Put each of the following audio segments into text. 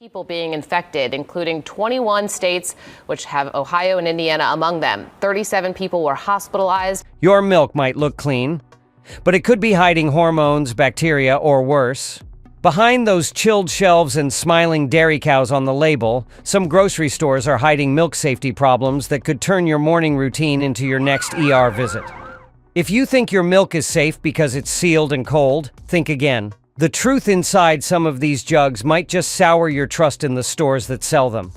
People being infected, including 21 states, which have Ohio and Indiana among them. 37 people were hospitalized. Your milk might look clean, but it could be hiding hormones, bacteria, or worse. Behind those chilled shelves and smiling dairy cows on the label, some grocery stores are hiding milk safety problems that could turn your morning routine into your next ER visit. If you think your milk is safe because it's sealed and cold, think again. The truth inside some of these jugs might just sour your trust in the stores that sell them.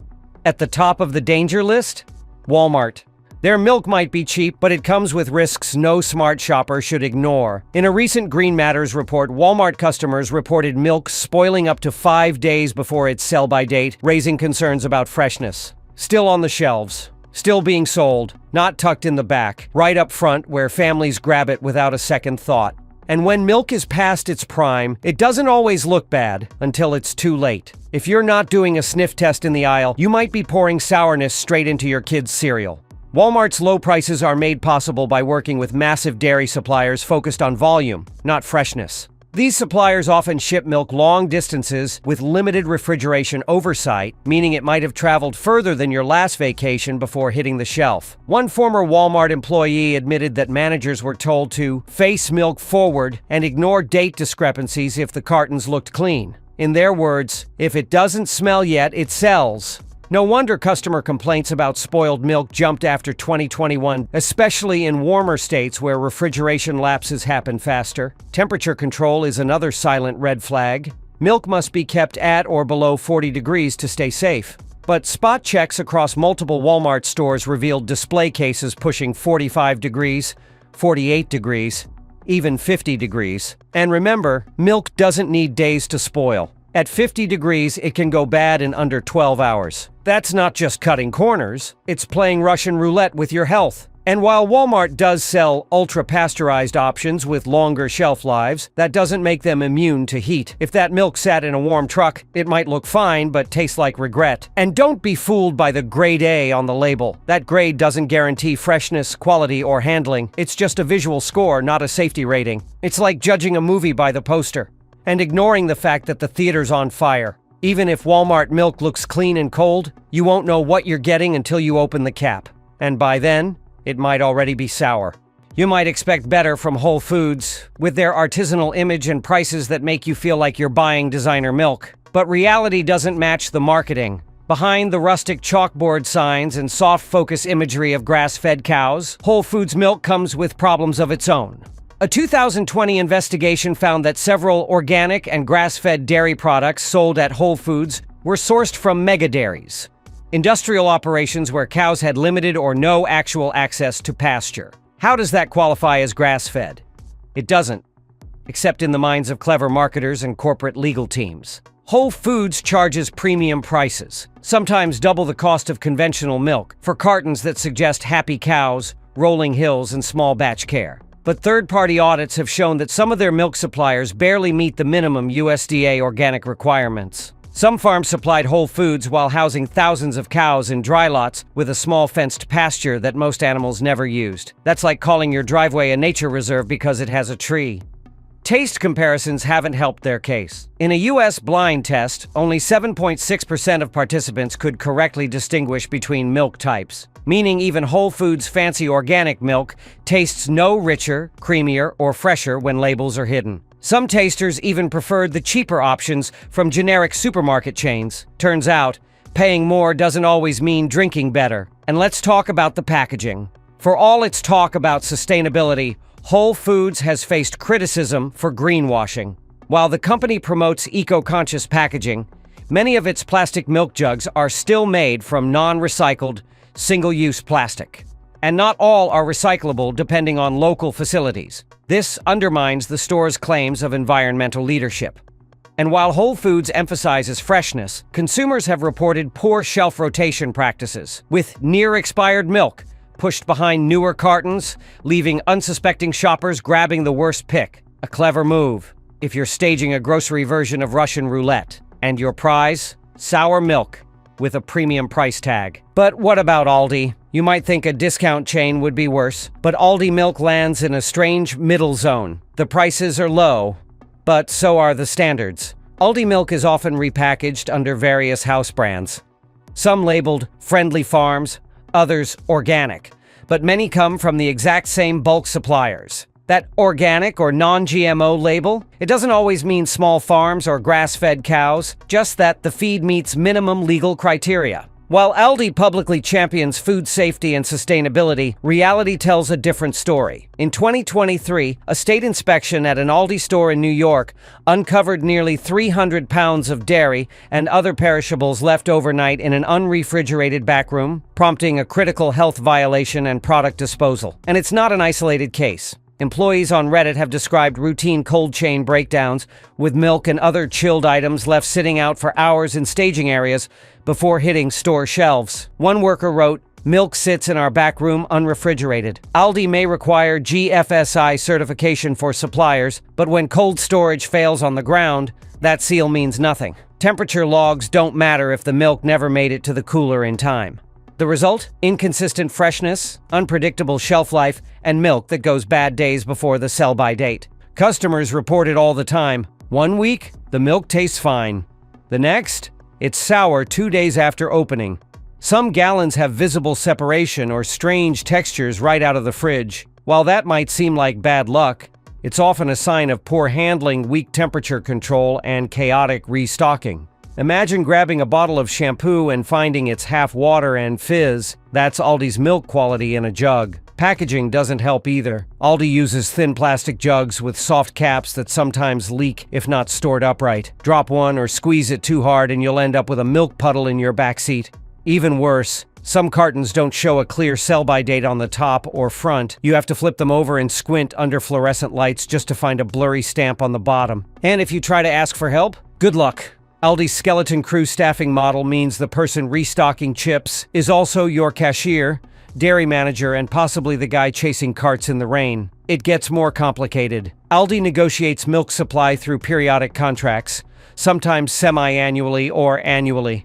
At the top of the danger list? Walmart. Their milk might be cheap, but it comes with risks no smart shopper should ignore. In a recent Green Matters report, Walmart customers reported milk spoiling up to 5 days before its sell-by date, raising concerns about freshness. Still on the shelves. Still being sold. Not tucked in the back. Right up front where families grab it without a second thought. And when milk is past its prime, it doesn't always look bad until it's too late. If you're not doing a sniff test in the aisle, you might be pouring sourness straight into your kids' cereal. Walmart's low prices are made possible by working with massive dairy suppliers focused on volume, not freshness. These suppliers often ship milk long distances with limited refrigeration oversight, meaning it might have traveled further than your last vacation before hitting the shelf. One former Walmart employee admitted that managers were told to face milk forward and ignore date discrepancies if the cartons looked clean. In their words, if it doesn't smell yet, it sells. No wonder customer complaints about spoiled milk jumped after 2021, especially in warmer states where refrigeration lapses happen faster. Temperature control is another silent red flag. Milk must be kept at or below 40 degrees to stay safe. But spot checks across multiple Walmart stores revealed display cases pushing 45 degrees, 48 degrees, even 50 degrees. And remember, milk doesn't need days to spoil. At 50 degrees, it can go bad in under 12 hours. That's not just cutting corners, it's playing Russian roulette with your health. And while Walmart does sell ultra-pasteurized options with longer shelf lives, that doesn't make them immune to heat. If that milk sat in a warm truck, it might look fine but taste like regret. And don't be fooled by the grade A on the label. That grade doesn't guarantee freshness, quality, or handling. It's just a visual score, not a safety rating. It's like judging a movie by the poster and ignoring the fact that the theater's on fire. Even if Walmart milk looks clean and cold, you won't know what you're getting until you open the cap. And by then, it might already be sour. You might expect better from Whole Foods, with their artisanal image and prices that make you feel like you're buying designer milk. But reality doesn't match the marketing. Behind the rustic chalkboard signs and soft focus imagery of grass-fed cows, Whole Foods milk comes with problems of its own. A 2020 investigation found that several organic and grass-fed dairy products sold at Whole Foods were sourced from mega dairies, industrial operations where cows had limited or no actual access to pasture. How does that qualify as grass-fed? It doesn't, except in the minds of clever marketers and corporate legal teams. Whole Foods charges premium prices, sometimes double the cost of conventional milk, for cartons that suggest happy cows, rolling hills, and small batch care. But third-party audits have shown that some of their milk suppliers barely meet the minimum USDA organic requirements. Some farms supplied Whole Foods while housing thousands of cows in dry lots with a small fenced pasture that most animals never used. That's like calling your driveway a nature reserve because it has a tree. Taste comparisons haven't helped their case. In a U.S. blind test, only 7.6% of participants could correctly distinguish between milk types, meaning even Whole Foods' fancy organic milk tastes no richer, creamier, or fresher when labels are hidden. Some tasters even preferred the cheaper options from generic supermarket chains. Turns out, paying more doesn't always mean drinking better. And let's talk about the packaging. For all its talk about sustainability, Whole Foods has faced criticism for greenwashing. While the company promotes eco-conscious packaging, many of its plastic milk jugs are still made from non-recycled, single-use plastic. And not all are recyclable depending on local facilities. This undermines the store's claims of environmental leadership. And while Whole Foods emphasizes freshness, consumers have reported poor shelf rotation practices, with near-expired milk pushed behind newer cartons, leaving unsuspecting shoppers grabbing the worst pick. A clever move, if you're staging a grocery version of Russian roulette. And your prize? Sour milk, with a premium price tag. But what about Aldi? You might think a discount chain would be worse, but Aldi milk lands in a strange middle zone. The prices are low, but so are the standards. Aldi milk is often repackaged under various house brands. Some labeled Friendly Farms, others organic, but many come from the exact same bulk suppliers. That organic or non-GMO label, it doesn't always mean small farms or grass-fed cows, just that the feed meets minimum legal criteria. While Aldi publicly champions food safety and sustainability, reality tells a different story. In 2023, a state inspection at an Aldi store in New York uncovered nearly 300 pounds of dairy and other perishables left overnight in an unrefrigerated backroom, prompting a critical health violation and product disposal. And it's not an isolated case. Employees on Reddit have described routine cold chain breakdowns, with milk and other chilled items left sitting out for hours in staging areas before hitting store shelves. One worker wrote, "Milk sits in our back room unrefrigerated. Aldi may require GFSI certification for suppliers, but when cold storage fails on the ground, that seal means nothing. Temperature logs don't matter if the milk never made it to the cooler in time." The result? Inconsistent freshness, unpredictable shelf life, and milk that goes bad days before the sell-by date. Customers report it all the time. One week, the milk tastes fine. The next, it's sour 2 days after opening. Some gallons have visible separation or strange textures right out of the fridge. While that might seem like bad luck, it's often a sign of poor handling, weak temperature control, and chaotic restocking. Imagine grabbing a bottle of shampoo and finding it's half water and fizz. That's Aldi's milk quality in a jug. Packaging doesn't help either. Aldi uses thin plastic jugs with soft caps that sometimes leak if not stored upright. Drop one or squeeze it too hard and you'll end up with a milk puddle in your backseat. Even worse, some cartons don't show a clear sell-by date on the top or front. You have to flip them over and squint under fluorescent lights just to find a blurry stamp on the bottom. And if you try to ask for help, good luck. Aldi's skeleton crew staffing model means the person restocking chips is also your cashier, dairy manager, and possibly the guy chasing carts in the rain. It gets more complicated. Aldi negotiates milk supply through periodic contracts, sometimes semi-annually or annually,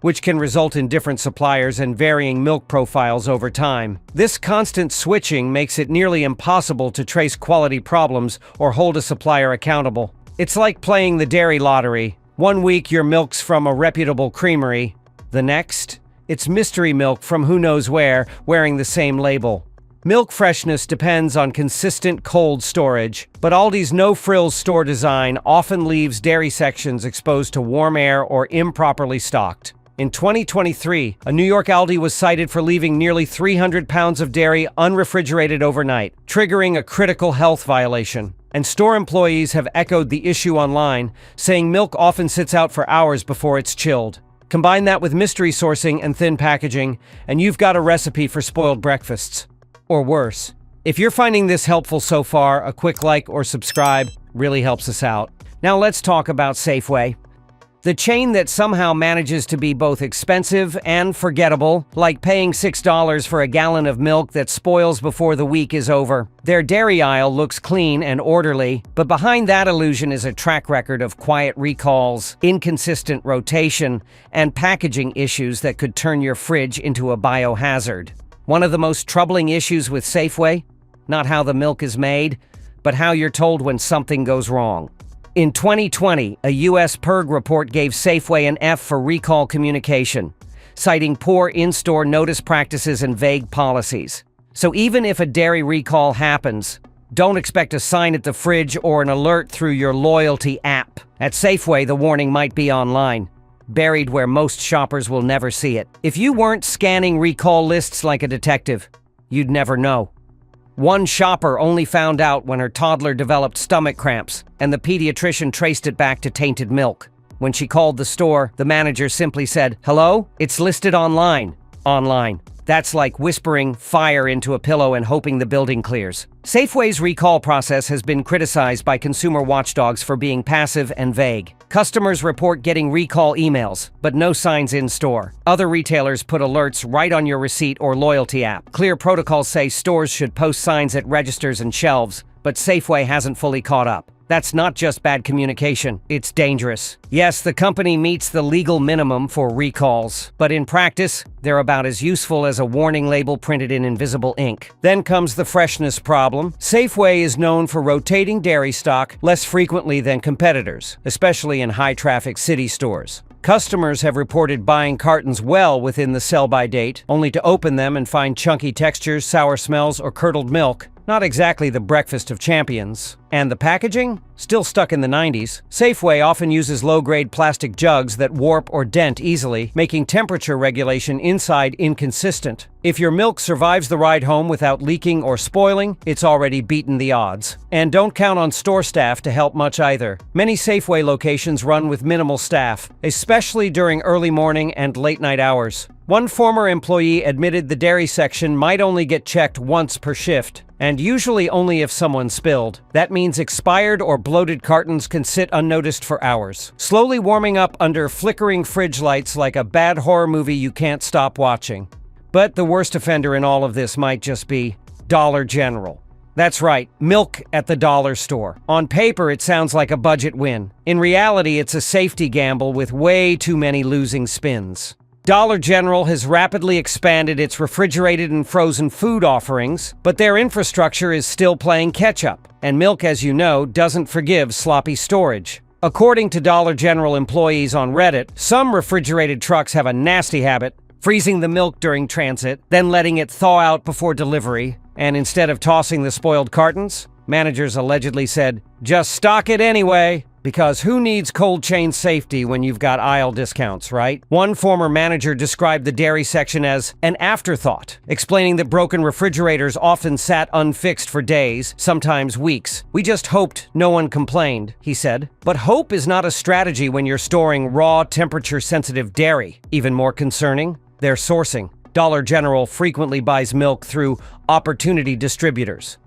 which can result in different suppliers and varying milk profiles over time. This constant switching makes it nearly impossible to trace quality problems or hold a supplier accountable. It's like playing the dairy lottery. One week your milk's from a reputable creamery. The next, it's mystery milk from who knows where, wearing the same label. Milk freshness depends on consistent cold storage, but Aldi's no-frills store design often leaves dairy sections exposed to warm air or improperly stocked. In 2023, a New York Aldi was cited for leaving nearly 300 pounds of dairy unrefrigerated overnight, triggering a critical health violation. And store employees have echoed the issue online, saying milk often sits out for hours before it's chilled. Combine that with mystery sourcing and thin packaging, and you've got a recipe for spoiled breakfasts. Or worse. If you're finding this helpful so far, a quick like or subscribe really helps us out. Now let's talk about Safeway. The chain that somehow manages to be both expensive and forgettable, like paying $6 for a gallon of milk that spoils before the week is over. Their dairy aisle looks clean and orderly, but behind that illusion is a track record of quiet recalls, inconsistent rotation, and packaging issues that could turn your fridge into a biohazard. One of the most troubling issues with Safeway? Not how the milk is made, but how you're told when something goes wrong. In 2020, a U.S. PIRG report gave Safeway an F for recall communication, citing poor in-store notice practices and vague policies. So even if a dairy recall happens, don't expect a sign at the fridge or an alert through your loyalty app. At Safeway, the warning might be online, buried where most shoppers will never see it. If you weren't scanning recall lists like a detective, you'd never know. One shopper only found out when her toddler developed stomach cramps, and the pediatrician traced it back to tainted milk. When she called the store, the manager simply said, "Hello? It's listed online." Online. That's like whispering fire into a pillow and hoping the building clears. Safeway's recall process has been criticized by consumer watchdogs for being passive and vague. Customers report getting recall emails, but no signs in store. Other retailers put alerts right on your receipt or loyalty app. Clear protocols say stores should post signs at registers and shelves, but Safeway hasn't fully caught up. That's not just bad communication, it's dangerous. Yes, the company meets the legal minimum for recalls, but in practice, they're about as useful as a warning label printed in invisible ink. Then comes the freshness problem. Safeway is known for rotating dairy stock less frequently than competitors, especially in high-traffic city stores. Customers have reported buying cartons well within the sell-by date, only to open them and find chunky textures, sour smells, or curdled milk. Not exactly the breakfast of champions. And the packaging? Still stuck in the 90s. Safeway often uses low-grade plastic jugs that warp or dent easily, making temperature regulation inside inconsistent. If your milk survives the ride home without leaking or spoiling, it's already beaten the odds. And don't count on store staff to help much either. Many Safeway locations run with minimal staff, especially during early morning and late night hours. One former employee admitted the dairy section might only get checked once per shift, and usually only if someone spilled. That means expired or bloated cartons can sit unnoticed for hours, slowly warming up under flickering fridge lights like a bad horror movie you can't stop watching. But the worst offender in all of this might just be Dollar General. That's right, milk at the dollar store. On paper, it sounds like a budget win. In reality, it's a safety gamble with way too many losing spins. Dollar General has rapidly expanded its refrigerated and frozen food offerings, but their infrastructure is still playing catch-up, and milk, as you know, doesn't forgive sloppy storage. According to Dollar General employees on Reddit, some refrigerated trucks have a nasty habit, freezing the milk during transit, then letting it thaw out before delivery, and instead of tossing the spoiled cartons, managers allegedly said, "Just stock it anyway." Because who needs cold chain safety when you've got aisle discounts, right? One former manager described the dairy section as an afterthought, explaining that broken refrigerators often sat unfixed for days, sometimes weeks. "We just hoped no one complained," he said. But hope is not a strategy when you're storing raw, temperature-sensitive dairy. Even more concerning, their sourcing. Dollar General frequently buys milk through opportunity distributors,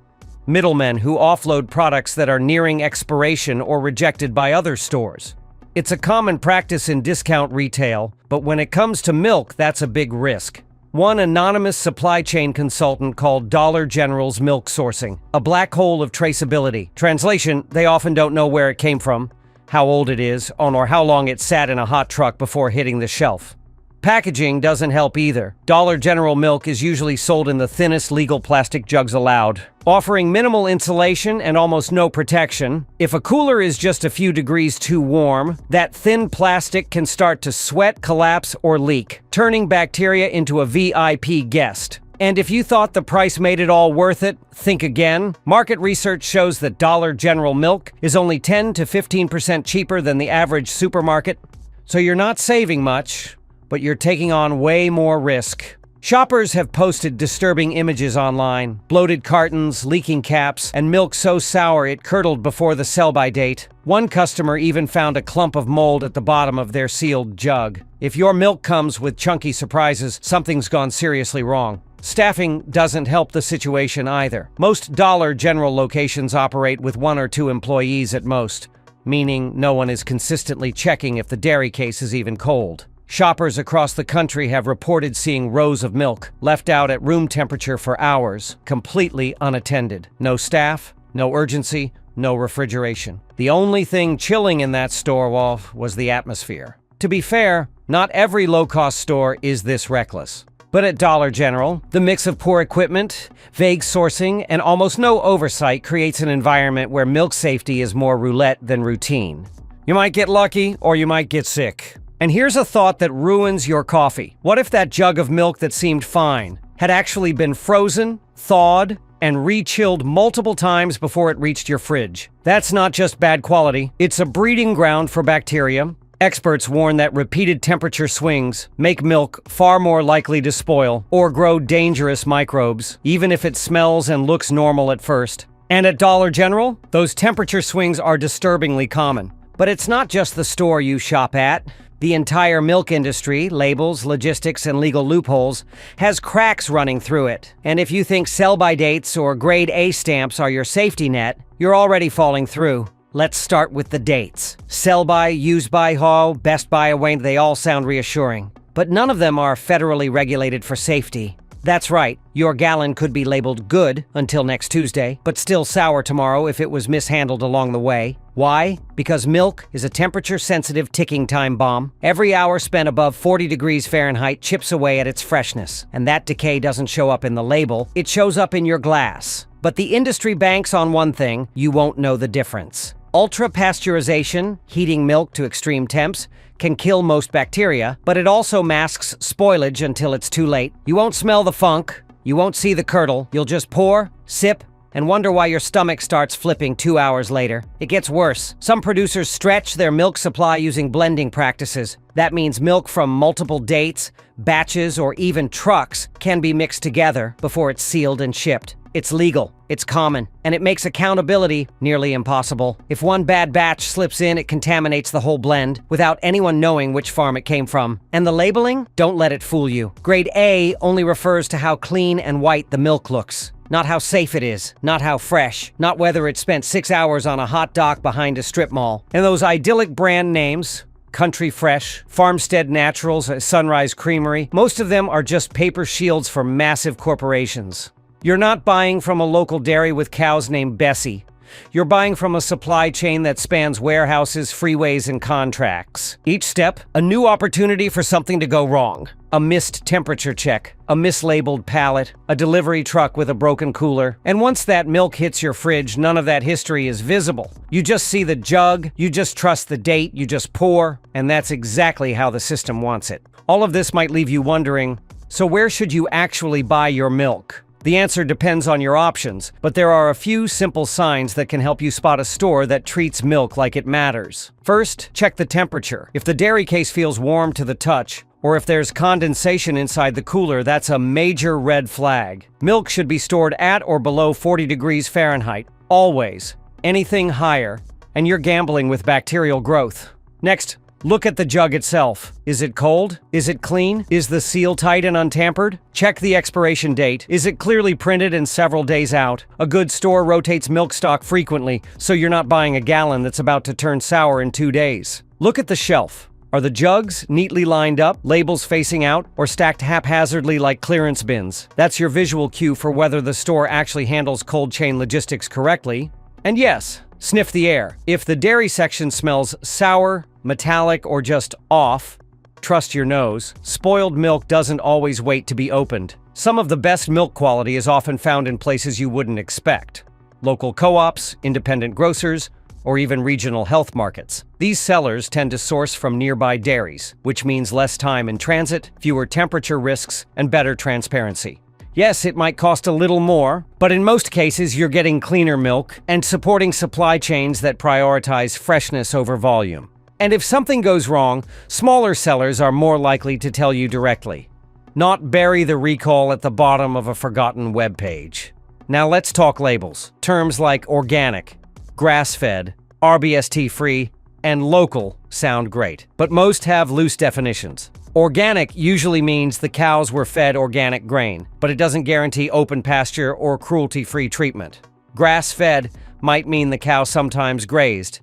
middlemen who offload products that are nearing expiration or rejected by other stores. It's a common practice in discount retail, but when it comes to milk, that's a big risk. One anonymous supply chain consultant called Dollar General's milk sourcing a black hole of traceability. Translation, they often don't know where it came from, how old it is, or how long it sat in a hot truck before hitting the shelf. Packaging doesn't help either. Dollar General milk is usually sold in the thinnest legal plastic jugs allowed, offering minimal insulation and almost no protection. If a cooler is just a few degrees too warm, that thin plastic can start to sweat, collapse, or leak, turning bacteria into a VIP guest. And if you thought the price made it all worth it, think again. Market research shows that Dollar General milk is only 10 to 15% cheaper than the average supermarket. So you're not saving much, but you're taking on way more risk. Shoppers have posted disturbing images online. Bloated cartons, leaking caps, and milk so sour it curdled before the sell-by date. One customer even found a clump of mold at the bottom of their sealed jug. If your milk comes with chunky surprises, something's gone seriously wrong. Staffing doesn't help the situation either. Most Dollar General locations operate with 1 or 2 employees at most, meaning no one is consistently checking if the dairy case is even cold. Shoppers across the country have reported seeing rows of milk left out at room temperature for hours, completely unattended. No staff, no urgency, no refrigeration. The only thing chilling in that store, was the atmosphere. To be fair, not every low-cost store is this reckless. But at Dollar General, the mix of poor equipment, vague sourcing, and almost no oversight creates an environment where milk safety is more roulette than routine. You might get lucky, or you might get sick. And here's a thought that ruins your coffee. What if that jug of milk that seemed fine had actually been frozen, thawed, and re-chilled multiple times before it reached your fridge? That's not just bad quality, it's a breeding ground for bacteria. Experts warn that repeated temperature swings make milk far more likely to spoil or grow dangerous microbes, even if it smells and looks normal at first. And at Dollar General, those temperature swings are disturbingly common. But it's not just the store you shop at. The entire milk industry, labels, logistics, and legal loopholes, has cracks running through it. And if you think sell-by dates or grade A stamps are your safety net, you're already falling through. Let's start with the dates. Sell-by, use-by, best by, away, they all sound reassuring. But none of them are federally regulated for safety. That's right, your gallon could be labeled good until next Tuesday, but still sour tomorrow if it was mishandled along the way. Why? Because milk is a temperature-sensitive ticking time bomb. Every hour spent above 40 degrees Fahrenheit chips away at its freshness, and that decay doesn't show up in the label, it shows up in your glass. But the industry banks on one thing: you won't know the difference. Ultra-pasteurization, heating milk to extreme temps, can kill most bacteria, but it also masks spoilage until it's too late. You won't smell the funk, you won't see the curdle, you'll just pour, sip, and wonder why your stomach starts flipping 2 hours later. It gets worse. Some producers stretch their milk supply using blending practices. That means milk from multiple dates, batches, or even trucks can be mixed together before it's sealed and shipped. It's legal, it's common, and it makes accountability nearly impossible. If one bad batch slips in, it contaminates the whole blend without anyone knowing which farm it came from. And the labeling? Don't let it fool you. Grade A only refers to how clean and white the milk looks. Not how safe it is, not how fresh, not whether it spent 6 hours on a hot dock behind a strip mall. And those idyllic brand names, Country Fresh, Farmstead Naturals, Sunrise Creamery, most of them are just paper shields for massive corporations. You're not buying from a local dairy with cows named Bessie. You're buying from a supply chain that spans warehouses, freeways, and contracts. Each step, a new opportunity for something to go wrong. A missed temperature check, a mislabeled pallet, a delivery truck with a broken cooler. And once that milk hits your fridge, none of that history is visible. You just see the jug, you just trust the date, you just pour, and that's exactly how the system wants it. All of this might leave you wondering, so where should you actually buy your milk? The answer depends on your options, but there are a few simple signs that can help you spot a store that treats milk like it matters. First, check the temperature. If the dairy case feels warm to the touch, or if there's condensation inside the cooler, that's a major red flag. Milk should be stored at or below 40 degrees Fahrenheit, always. Anything higher, and you're gambling with bacterial growth. Next, look at the jug itself. Is it cold? Is it clean? Is the seal tight and untampered? Check the expiration date. Is it clearly printed and several days out? A good store rotates milk stock frequently, so you're not buying a gallon that's about to turn sour in 2 days. Look at the shelf. Are the jugs neatly lined up, labels facing out, or stacked haphazardly like clearance bins? That's your visual cue for whether the store actually handles cold chain logistics correctly. And yes, sniff the air. If the dairy section smells sour, metallic, or just off, trust your nose. Spoiled milk doesn't always wait to be opened. Some of the best milk quality is often found in places you wouldn't expect. Local co-ops, independent grocers, or even regional health markets. These sellers tend to source from nearby dairies, which means less time in transit, fewer temperature risks, and better transparency. Yes, it might cost a little more, but in most cases you're getting cleaner milk and supporting supply chains that prioritize freshness over volume. And if something goes wrong, smaller sellers are more likely to tell you directly, not bury the recall at the bottom of a forgotten web page. Now let's talk labels. Terms like organic, grass-fed, RBST-free, and local sound great, but most have loose definitions. Organic usually means the cows were fed organic grain, but it doesn't guarantee open pasture or cruelty-free treatment. Grass-fed might mean the cow sometimes grazed,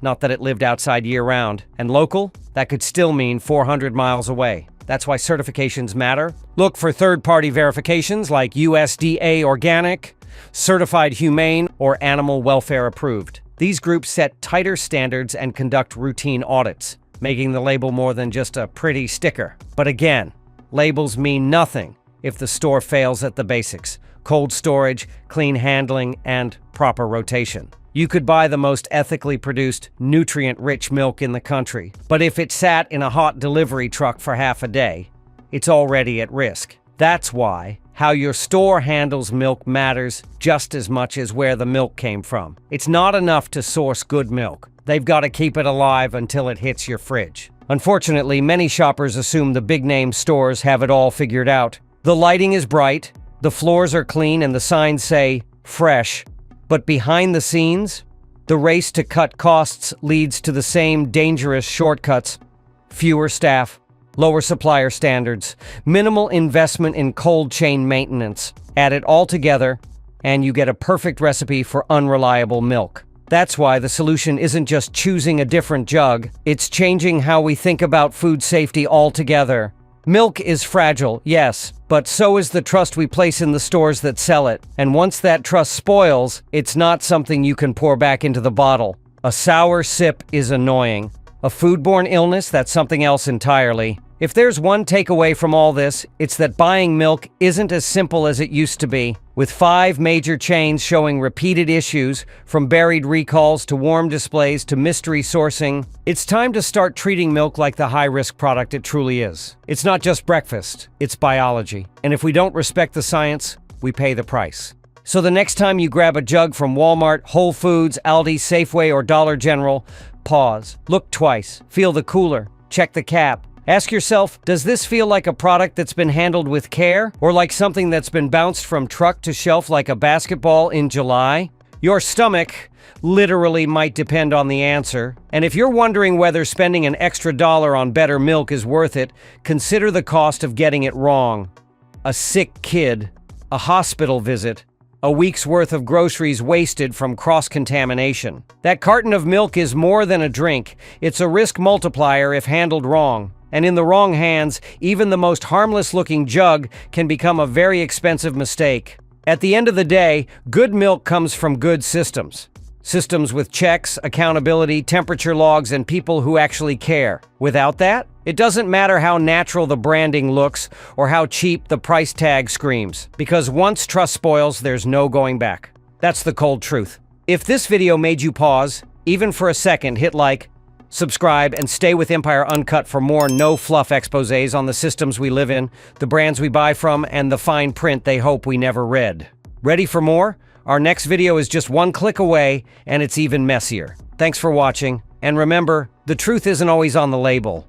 not that it lived outside year-round. And local? That could still mean 400 miles away. That's why certifications matter. Look for third-party verifications like USDA Organic, Certified Humane, or Animal Welfare Approved. These groups set tighter standards and conduct routine audits, making the label more than just a pretty sticker. But again, labels mean nothing if the store fails at the basics: cold storage, clean handling, and proper rotation. You could buy the most ethically produced, nutrient-rich milk in the country, but if it sat in a hot delivery truck for half a day, it's already at risk. That's why how your store handles milk matters just as much as where the milk came from. It's not enough to source good milk. They've got to keep it alive until it hits your fridge. Unfortunately, many shoppers assume the big-name stores have it all figured out. The lighting is bright, the floors are clean, and the signs say, fresh. But behind the scenes, the race to cut costs leads to the same dangerous shortcuts: fewer staff, lower supplier standards, minimal investment in cold chain maintenance. Add it all together, and you get a perfect recipe for unreliable milk. That's why the solution isn't just choosing a different jug, it's changing how we think about food safety altogether. Milk is fragile, yes, but so is the trust we place in the stores that sell it. And once that trust spoils, it's not something you can pour back into the bottle. A sour sip is annoying. A foodborne illness, that's something else entirely. If there's one takeaway from all this, it's that buying milk isn't as simple as it used to be. With 5 major chains showing repeated issues, from buried recalls to warm displays to mystery sourcing, it's time to start treating milk like the high-risk product it truly is. It's not just breakfast, it's biology. And if we don't respect the science, we pay the price. So the next time you grab a jug from Walmart, Whole Foods, Aldi, Safeway, or Dollar General, pause, look twice, feel the cooler, check the cap. Ask yourself, does this feel like a product that's been handled with care, or like something that's been bounced from truck to shelf like a basketball in July? Your stomach literally might depend on the answer. And if you're wondering whether spending an extra $1 on better milk is worth it, consider the cost of getting it wrong. A sick kid, a hospital visit, a week's worth of groceries wasted from cross-contamination. That carton of milk is more than a drink. It's a risk multiplier if handled wrong. And in the wrong hands, even the most harmless-looking jug can become a very expensive mistake. At the end of the day, good milk comes from good systems. Systems with checks, accountability, temperature logs, and people who actually care. Without that, it doesn't matter how natural the branding looks or how cheap the price tag screams, because once trust spoils, theres no going back. That's the cold truth. If this video made you pause, even for a second, hit like, subscribe, and stay with Empire Uncut for more no-fluff exposés on the systems we live in, the brands we buy from, and the fine print they hope we never read. Ready for more? Our next video is just 1 click away, and it's even messier. Thanks for watching, and remember, the truth isn't always on the label.